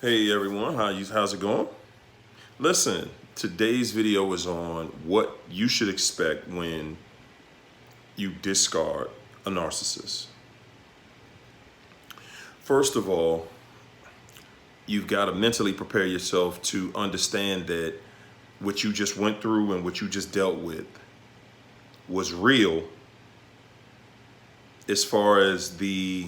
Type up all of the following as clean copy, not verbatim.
Hey everyone, how's it going? Listen, today's video is on what you should expect when you discard a narcissist. First of all, you've got to mentally prepare yourself to understand that what you just went through and what you just dealt with was real as far as the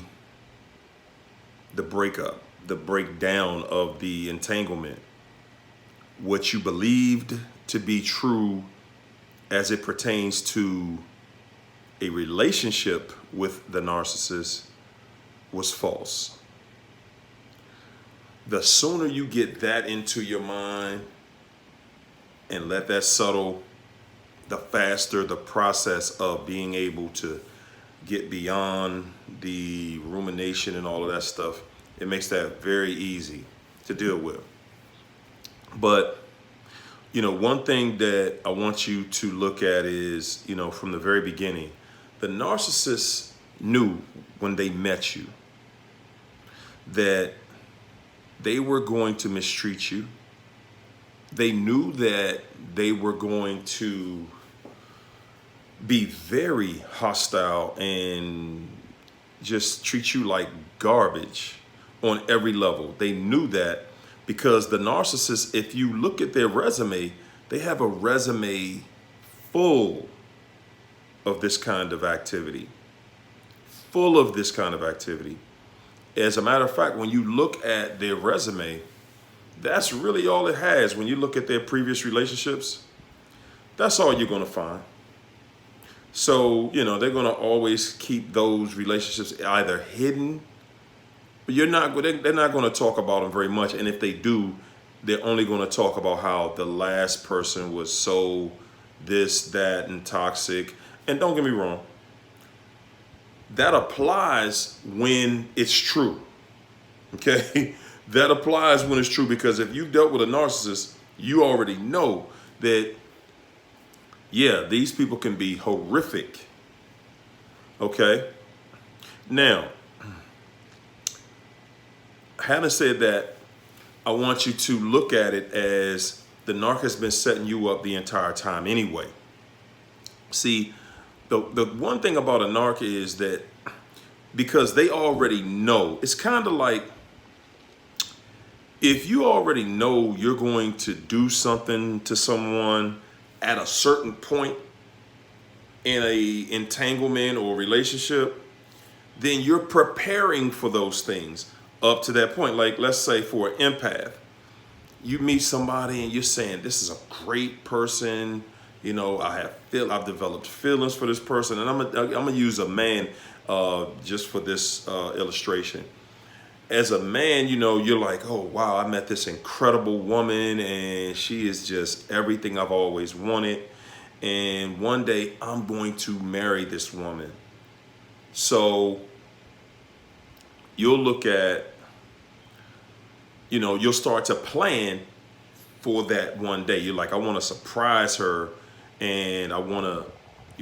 breakup, the breakdown of the entanglement. What you believed to be true as it pertains to a relationship with the narcissist was false. The sooner you get that into your mind and let that settle, the faster the process of being able to get beyond the rumination and all of that stuff. It makes that very easy to deal with. But, one thing that I want you to look at is, from the very beginning, the narcissist knew when they met you that they were going to mistreat you. They knew that they were going to be very hostile and just treat you like garbage on every level. They knew that because the narcissist, if you look at their resume, they have a resume full of this kind of activity. Full of this kind of activity. As a matter of fact, when you look at their resume, that's really all it has. When you look at their previous relationships, that's all you're going to find. So, they're going to always keep those relationships either hidden, but they're not going to talk about them very much. And if they do, they're only going to talk about how the last person was so this, that, and toxic. And don't get me wrong, that applies when it's true. Okay? That applies when it's true, because if you've dealt with a narcissist, you already know that, yeah, these people can be horrific. Okay? Now, having said that, I want you to look at it as the narc has been setting you up the entire time anyway. See, the one thing about a narc is that because they already know, it's kind of like if you already know you're going to do something to someone at a certain point in a entanglement or relationship, then you're preparing for those things up to that point. Like, let's say for an empath, you meet somebody and you're saying, this is a great person. I've developed feelings for this person. And I'm gonna use a man just for this illustration. As a man, you're like, oh, wow, I met this incredible woman and she is just everything I've always wanted. And one day I'm going to marry this woman. So you'll look at, you'll start to plan for that one day. You're like, I want to surprise her and I want to,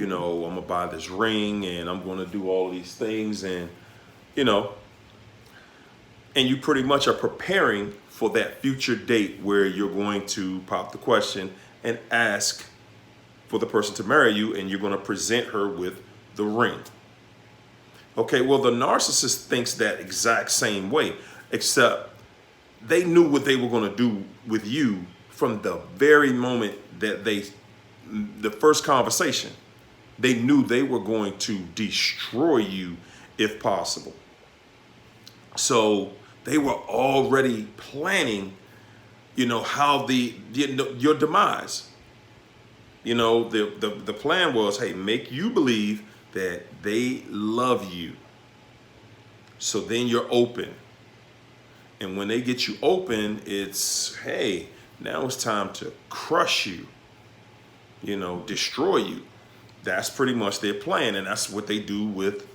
I'm going to buy this ring and I'm going to do all of these things. And, and you pretty much are preparing for that future date where you're going to pop the question and ask for the person to marry you, and you're going to present her with the ring. Okay, well, the narcissist thinks that exact same way, except they knew what they were going to do with you from the very moment that the first conversation. They knew they were going to destroy you if possible. So they were already planning, how your demise. The plan was, hey, make you believe that they love you. So then you're open. And when they get you open, it's, hey, now it's time to crush you, destroy you. That's pretty much their plan. And that's what they do with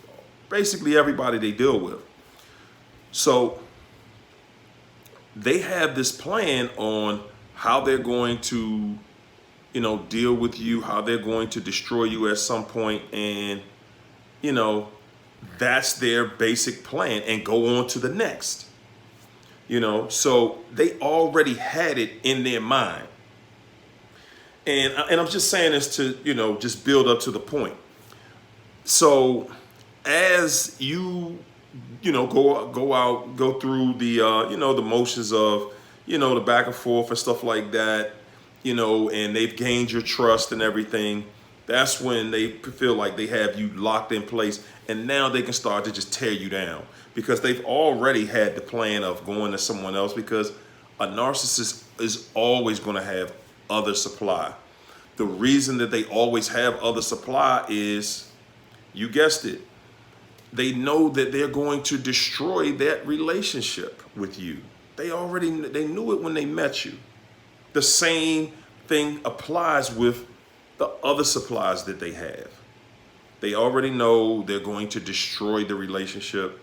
basically everybody they deal with. So they have this plan on how they're going to, deal with you, how they're going to destroy you at some point. And, that's their basic plan, and go on to the next. So they already had it in their mind. And I'm just saying this to, just build up to the point. So as you, go through the, the motions of, the back and forth and stuff like that, and they've gained your trust and everything, that's when they feel like they have you locked in place. And now they can start to just tear you down because they've already had the plan of going to someone else, because a narcissist is always going to have other supply. The reason that they always have other supply is, you guessed it, they know that they're going to destroy that relationship with you. They knew it when they met you. The same thing applies with the other supplies that they have. They already know they're going to destroy the relationship.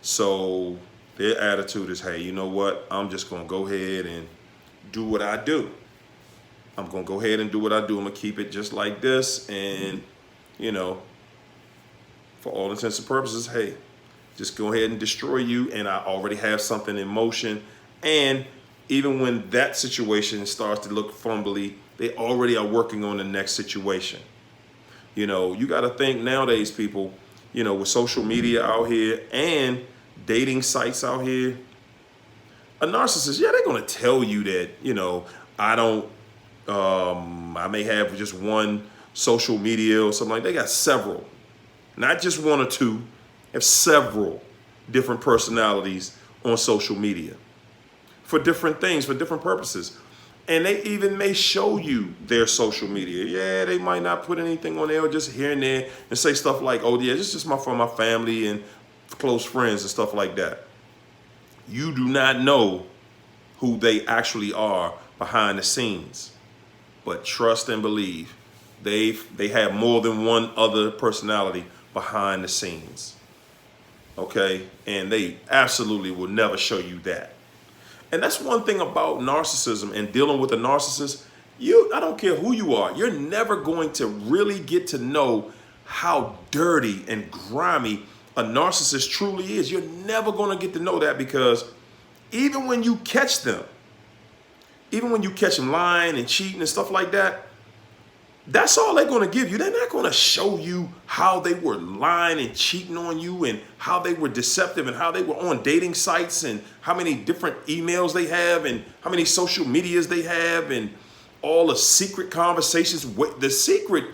So their attitude is, hey, you know what? I'm just going to go ahead and do what I do. I'm going to go ahead and do what I do. I'm going to keep it just like this. And, for all intents and purposes, hey, just go ahead and destroy you. And I already have something in motion. And even when that situation starts to look fumbly, they already are working on the next situation. You got to think nowadays, people, with social media out here and dating sites out here, a narcissist, they're going to tell you that, I may have just one social media or something like that. They got several, not just one or two, they have several different personalities on social media for different things, for different purposes. And they even may show you their social media. Yeah, they might not put anything on there, or just here and there, and say stuff like, oh yeah, this is just for my family and close friends and stuff like that. You do not know who they actually are behind the scenes. But trust and believe, they have more than one other personality behind the scenes. Okay? And they absolutely will never show you that. And that's one thing about narcissism and dealing with a narcissist. I don't care who you are, you're never going to really get to know how dirty and grimy a narcissist truly is. You're never going to get to know that, because even when you catch them lying and cheating and stuff like that, that's all they're going to give you. They're not going to show you how they were lying and cheating on you, and how they were deceptive, and how they were on dating sites, and how many different emails they have, and how many social medias they have, and all the secret conversations, the secret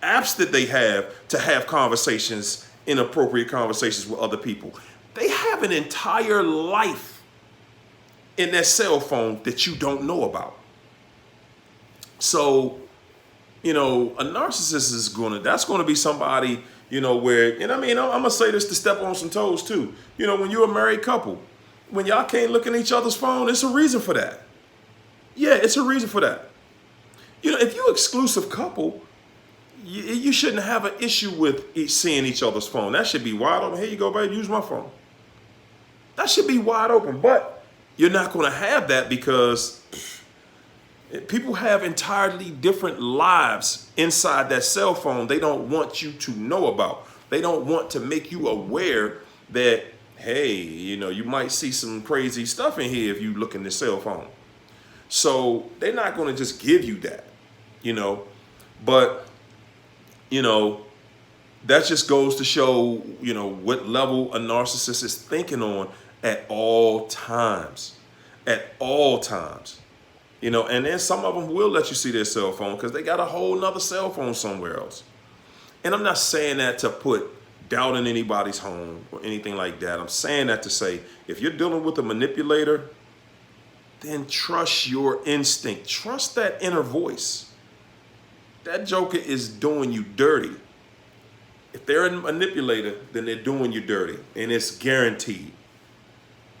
apps that they have to have conversations, inappropriate conversations with other people. They have an entire life in their cell phone that you don't know about. So, a narcissist is that's going to be somebody, where, and I'm going to say this to step on some toes too. When you're a married couple, when y'all can't look at each other's phone, it's a reason for that. Yeah, it's a reason for that. If you're an exclusive couple, you shouldn't have an issue with seeing each other's phone. That should be wide open. Here you go, babe, use my phone. That should be wide open. But you're not going to have that, because people have entirely different lives inside that cell phone they don't want you to know about. They don't want to make you aware that, hey, you might see some crazy stuff in here if you look in the cell phone. So they're not going to just give you that, But, that just goes to show, what level a narcissist is thinking on at all times. At all times. And then some of them will let you see their cell phone because they got a whole nother cell phone somewhere else. And I'm not saying that to put doubt in anybody's home or anything like that. I'm saying that to say, if you're dealing with a manipulator, then trust your instinct. Trust that inner voice. That joker is doing you dirty. If they're a manipulator, then they're doing you dirty. And it's guaranteed.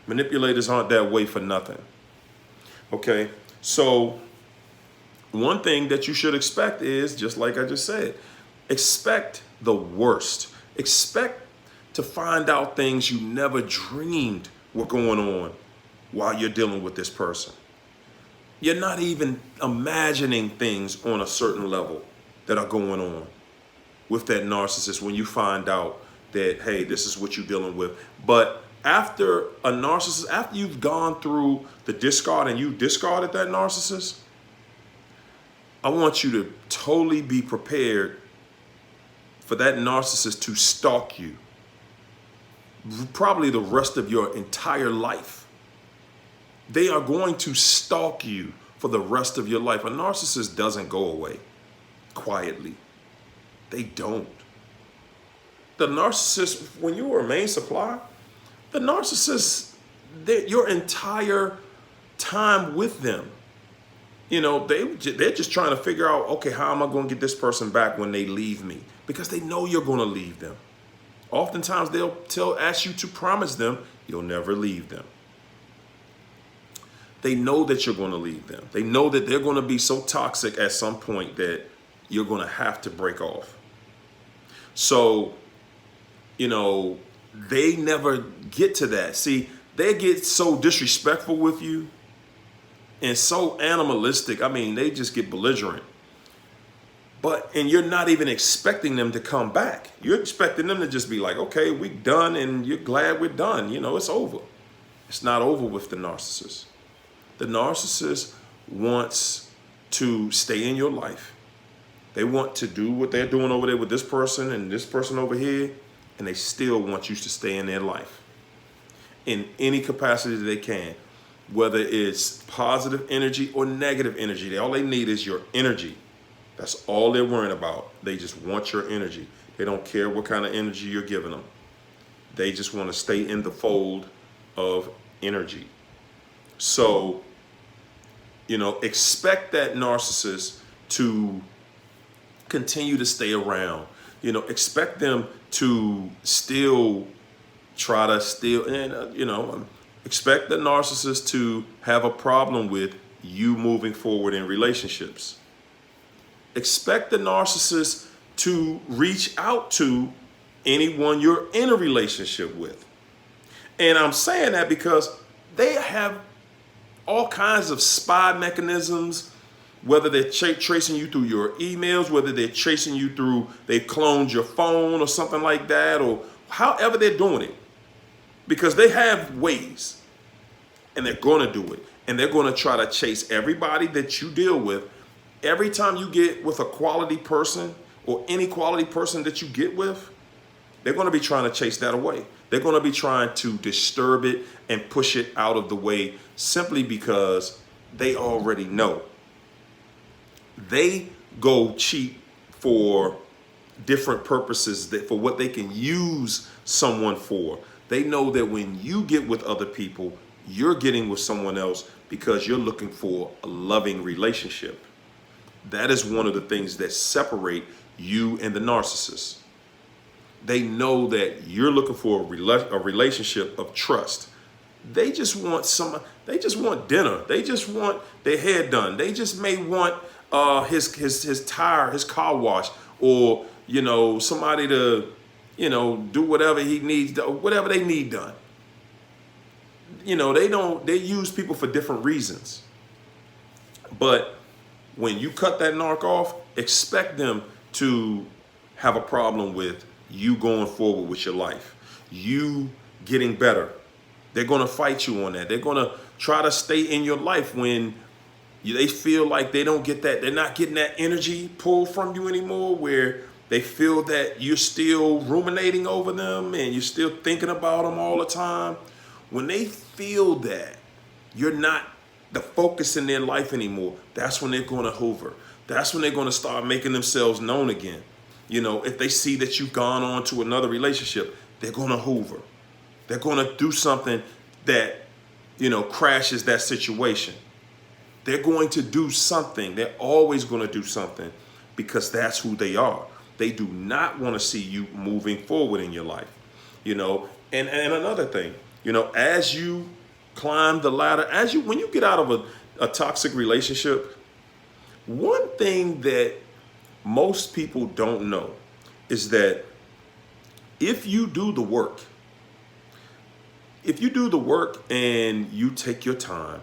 Manipulators aren't that way for nothing. Okay? So one thing that you should expect is, just like I just said, expect the worst. Expect to find out things you never dreamed were going on while you're dealing with this person. You're not even imagining things on a certain level that are going on with that narcissist when you find out that, hey, this is what you're dealing with. But After a narcissist, after you've gone through the discard and you discarded that narcissist, I want you to totally be prepared for that narcissist to stalk you probably the rest of your entire life. They are going to stalk you for the rest of your life. A narcissist doesn't go away quietly. They don't. The narcissist, when you were a main supply, the narcissist, your entire time with them, they're just trying to figure out, okay, how am I going to get this person back when they leave me? Because they know you're going to leave them. Oftentimes they'll ask you to promise them you'll never leave them. They know that you're going to leave them. They know that they're going to be so toxic at some point that you're going to have to break off. So, they never get to that. See, they get so disrespectful with you and so animalistic. I mean, they just get belligerent. And you're not even expecting them to come back. You're expecting them to just be like, okay, we're done, and you're glad we're done. It's over. It's not over with the narcissist. The narcissist wants to stay in your life. They want to do what they're doing over there with this person and this person over here, and they still want you to stay in their life in any capacity that they can, whether it's positive energy or negative energy. All they need is your energy. That's all they're worrying about. They just want your energy. They don't care what kind of energy you're giving them. They just want to stay in the fold of energy. So, expect that narcissist to continue to stay around. Expect them to still try to steal, and, expect the narcissist to have a problem with you moving forward in relationships. Expect the narcissist to reach out to anyone you're in a relationship with. And I'm saying that because they have all kinds of spy mechanisms, whether they're tracing you through your emails, whether they're tracing you through, they cloned your phone or something like that, or however they're doing it. Because they have ways, and they're going to do it. And they're going to try to chase everybody that you deal with. Every time you get with a quality person or any quality person that you get with, they're going to be trying to chase that away. They're going to be trying to disturb it and push it out of the way simply because they already know. They go cheap for different purposes, for what they can use someone for. They know that when you get with other people, you're getting with someone else because you're looking for a loving relationship. That is one of the things that separate you and the narcissist. They know that you're looking for a relationship of trust. They just want dinner. They just want their hair done. They just may want his car washed, or somebody to do whatever he needs, whatever they need done. They use people for different reasons. But when you cut that narc off, expect them to have a problem with you going forward with your life, you getting better. They're going to fight you on that. They're going to try to stay in your life when they feel like they don't get that. They're not getting that energy pulled from you anymore, where they feel that you're still ruminating over them and you're still thinking about them all the time. When they feel that you're not the focus in their life anymore, that's when they're going to hover. That's when they're going to start making themselves known again. If they see that you've gone on to another relationship, they're going to hover. They're going to do something that, crashes that situation. They're going to do something. They're always going to do something because that's who they are. They do not want to see you moving forward in your life. And another thing, as you climb the ladder, when you get out of a toxic relationship, one thing that most people don't know is that if you do the work and you take your time,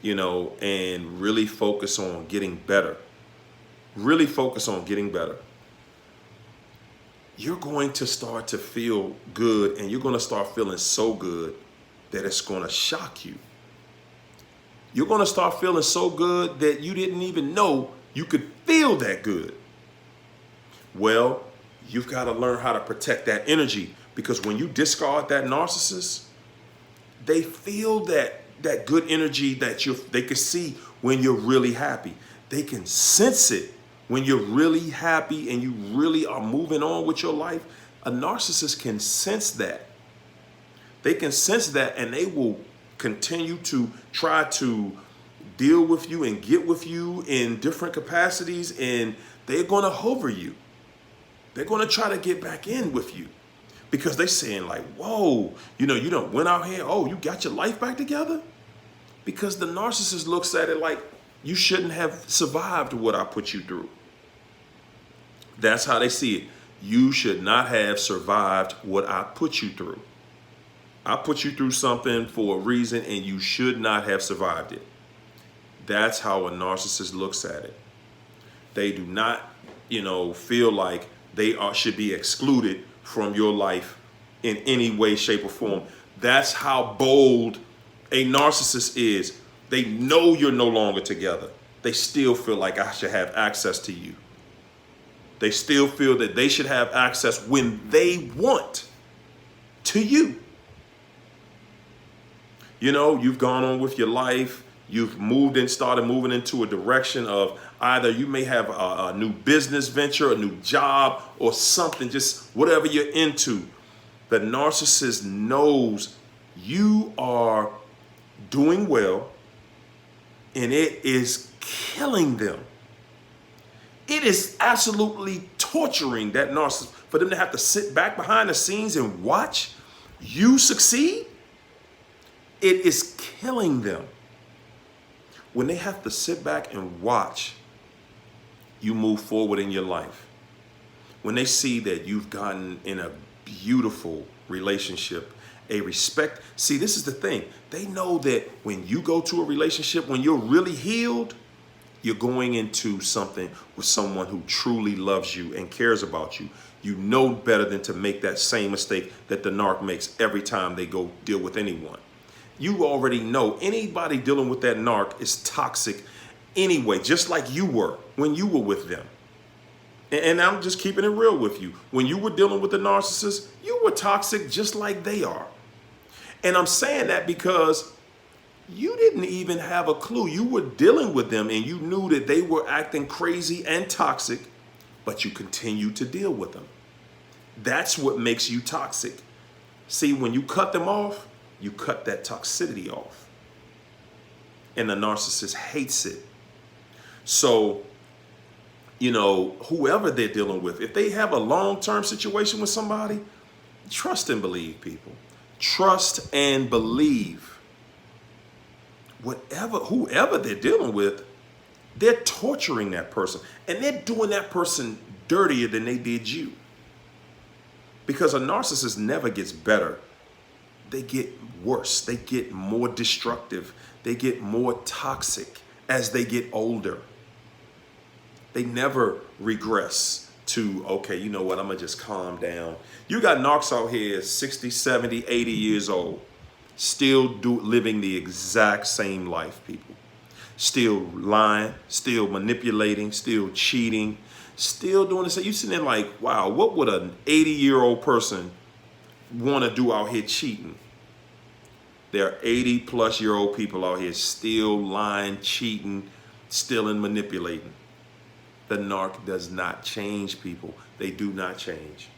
and really focus on getting better, you're going to start to feel good, and you're going to start feeling so good that it's going to shock you. You're going to start feeling so good that you didn't even know you could feel that good. Well, you've got to learn how to protect that energy, because when you discard that narcissist, they feel that good energy that they can see when you're really happy. They can sense it when you're really happy and you really are moving on with your life. A narcissist can sense that. They can sense that, and they will continue to try to deal with you and get with you in different capacities, and they're going to hover you. They're going to try to get back in with you, because they're saying like, whoa, you done went out here. Oh, you got your life back together? Because the narcissist looks at it like, you shouldn't have survived what I put you through. That's how they see it. You should not have survived what I put you through. I put you through something for a reason, and you should not have survived it. That's how a narcissist looks at it. They do not, feel like they should be excluded from your life in any way, shape, or form. That's how bold a narcissist is. They know you're no longer together. They still feel like I should have access to you. They still feel that they should have access when they want to you. You've gone on with your life. You've started moving into a direction of either you may have a new business venture, a new job, or something, just whatever you're into. The narcissist knows you are doing well, and it is killing them. It is absolutely torturing that narcissist for them to have to sit back behind the scenes and watch you succeed. It is killing them. When they have to sit back and watch you move forward in your life, when they see that you've gotten in a beautiful relationship, a respect. See, this is the thing. They know that when you go to a relationship, when you're really healed, you're going into something with someone who truly loves you and cares about you. You know better than to make that same mistake that the narc makes every time they go deal with anyone. You already know anybody dealing with that narc is toxic anyway, just like you were when you were with them. And I'm just keeping it real with you. When you were dealing with the narcissist, you were toxic just like they are. And I'm saying that because you didn't even have a clue. You were dealing with them and you knew that they were acting crazy and toxic, but you continued to deal with them. That's what makes you toxic. See, when you cut them off, you cut that toxicity off. And the narcissist hates it. So, whoever they're dealing with, if they have a long-term situation with somebody, trust and believe, people. Trust and believe. Whoever they're dealing with, they're torturing that person. And they're doing that person dirtier than they did you. Because a narcissist never gets better. They get worse. They get more destructive. They get more toxic as they get older. They never regress to, okay, you know what, I'm going to just calm down. You got narcs out here 60, 70, 80 years old, still living the exact same life, people. Still lying, still manipulating, still cheating, still doing this. You sitting there like, wow, what would an 80-year-old person want to do out here cheating? There are 80-plus-year-old people out here still lying, cheating, stealing, manipulating. The narc does not change, people. They do not change.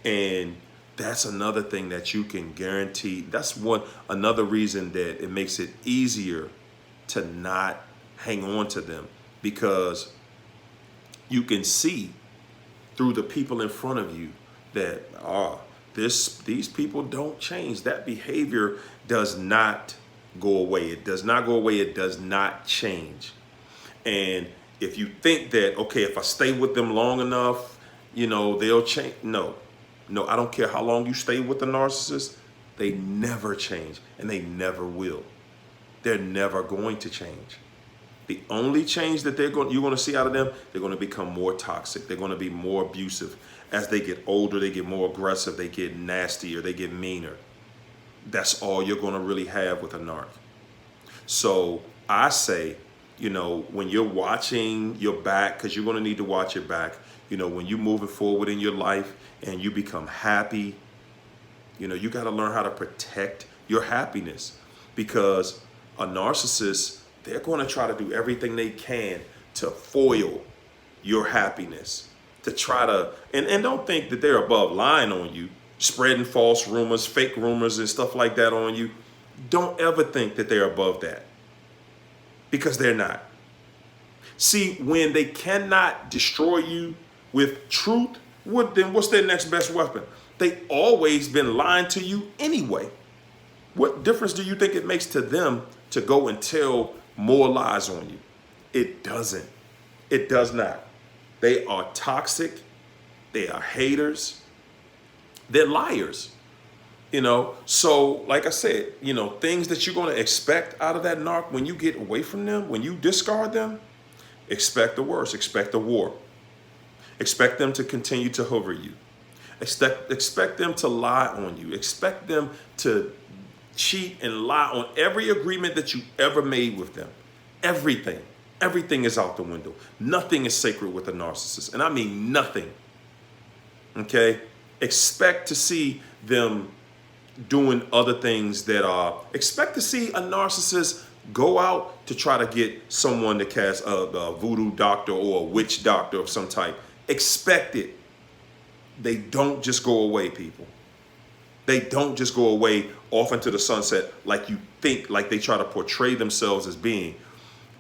And that's another thing that you can guarantee. That's another reason that it makes it easier to not hang on to them, because you can see through the people in front of you that these people don't change. That behavior does not go away. It does not go away. It does not change. And if you think that, okay, if I stay with them long enough, they'll change. No, I don't care how long you stay with the narcissist. They never change, and they never will. They're never going to change. The only change that you're going to see out of them, they're going to become more toxic. They're going to be more abusive. As they get older, they get more aggressive. They get nastier. They get meaner. That's all you're going to really have with a narc. So I say, when you're watching your back, because you're going to need to watch your back, when you're moving forward in your life and you become happy, you got to learn how to protect your happiness, because a narcissist, they're going to try to do everything they can to foil your happiness, to try to, and don't think that they're above lying on you, spreading false rumors, fake rumors and stuff like that on you. Don't ever think that they're above that, because they're not. See, when they cannot destroy you with truth, then what's their next best weapon? They always been lying to you anyway. What difference do you think it makes to them to go and tell more lies on you? It doesn't. It does not. They are toxic. They are haters. They're liars. So like I said, things that you're going to expect out of that narc when you get away from them, when you discard them, expect the worst. Expect the war. Expect them to continue to hover you. Expect them to lie on you. Expect them to cheat and lie on every agreement that you ever made with them. Everything is out the window. Nothing is sacred with a narcissist, and I mean nothing. Okay? Expect to see them doing other things expect to see a narcissist go out to try to get someone to cast a voodoo doctor or a witch doctor of some type. Expect it. They don't just go away, people. They don't just go away off into the sunset like you think, like they try to portray themselves as being.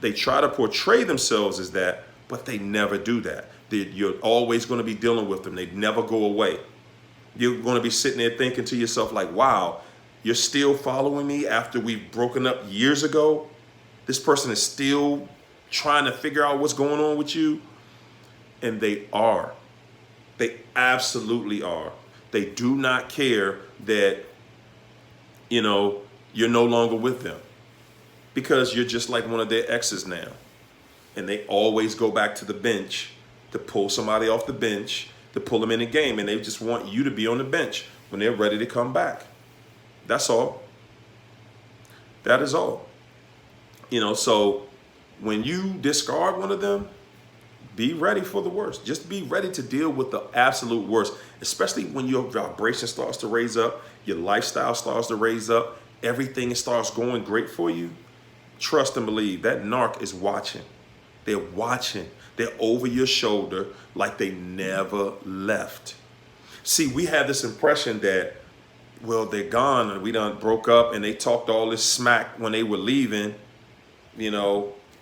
They try to portray themselves as that, but they never do that. You're always going to be dealing with them. They never go away. You're going to be sitting there thinking to yourself like, wow, you're still following me after we've broken up years ago? This person is still trying to figure out what's going on with you? And they are. They absolutely are. They do not care that, you're no longer with them, because you're just like one of their exes now. And they always go back to the bench to pull somebody off the bench, to pull them in the game. And they just want you to be on the bench when they're ready to come back. That's all. That is all. So when you discard one of them, be ready for the worst. Just be ready to deal with the absolute worst, especially when your vibration starts to raise up, your lifestyle starts to raise up, everything starts going great for you. Trust and believe that narc is watching. They're watching. They're over your shoulder like they never left. See, we have this impression that, well, they're gone and we done broke up and they talked all this smack when they were leaving,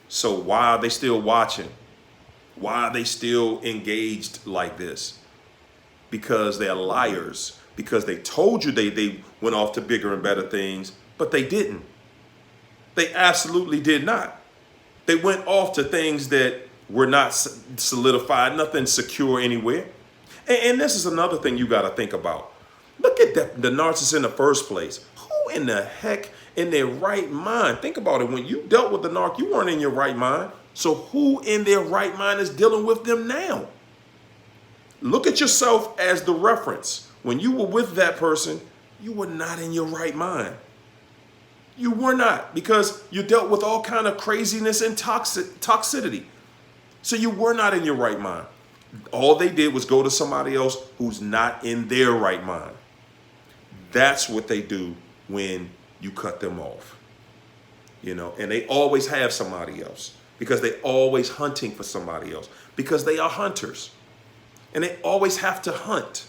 so why are they still watching? Why are they still engaged like this? Because they're liars. Because they told you they went off to bigger and better things, but they didn't. They absolutely did not. They went off to things that were not solidified, nothing secure anywhere. And this is another thing you got to think about. Look at the narcissist in the first place. Who in the heck in their right mind? Think about it. When you dealt with the narc, you weren't in your right mind. So who in their right mind is dealing with them now? Look at yourself as the reference. When you were with that person, you were not in your right mind. You were not, because you dealt with all kind of craziness and toxicity. So you were not in your right mind. All they did was go to somebody else who's not in their right mind. That's what they do when you cut them off. And they always have somebody else, because they're always hunting for somebody else, because they are hunters. And they always have to hunt,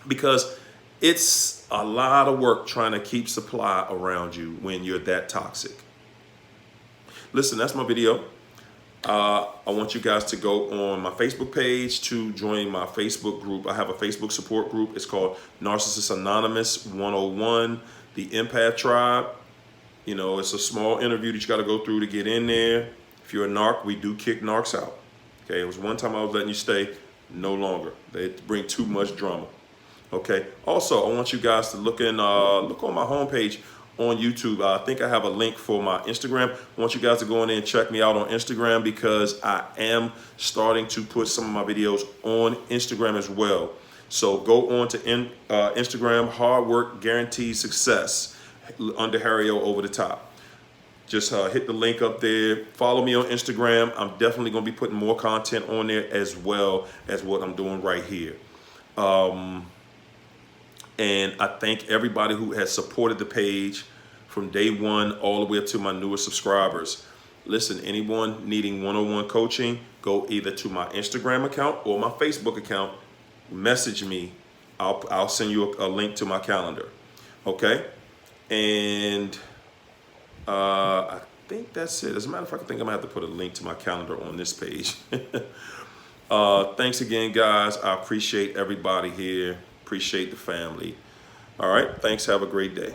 because it's a lot of work trying to keep supply around you when you're that toxic. Listen, that's my video. I want you guys to go on my Facebook page to join my Facebook group. I have a Facebook support group. It's called Narcissist Anonymous 101, the Empath Tribe. It's a small interview that you got to go through to get in there. If you're a narc, we do kick narcs out. Okay, it was one time I was letting you stay, no longer. They bring too much drama. Okay. Also, I want you guys to look on my homepage on YouTube. I think I have a link for my Instagram. I want you guys to go in there and check me out on Instagram, because I am starting to put some of my videos on Instagram as well. So go on to Instagram, Hard Work Guarantees Success, under Harry O over the top. Just hit the link up there. Follow me on Instagram. I'm definitely going to be putting more content on there, as well as what I'm doing right here. And I thank everybody who has supported the page from day one all the way up to my newest subscribers. Listen, anyone needing one-on-one coaching, go either to my Instagram account or my Facebook account. Message me. I'll send you a link to my calendar. Okay? And I think that's it. As a matter of fact, I think I'm gonna have to put a link to my calendar on this page. Thanks again, guys. I appreciate everybody here. Appreciate the family. All right. Thanks. Have a great day.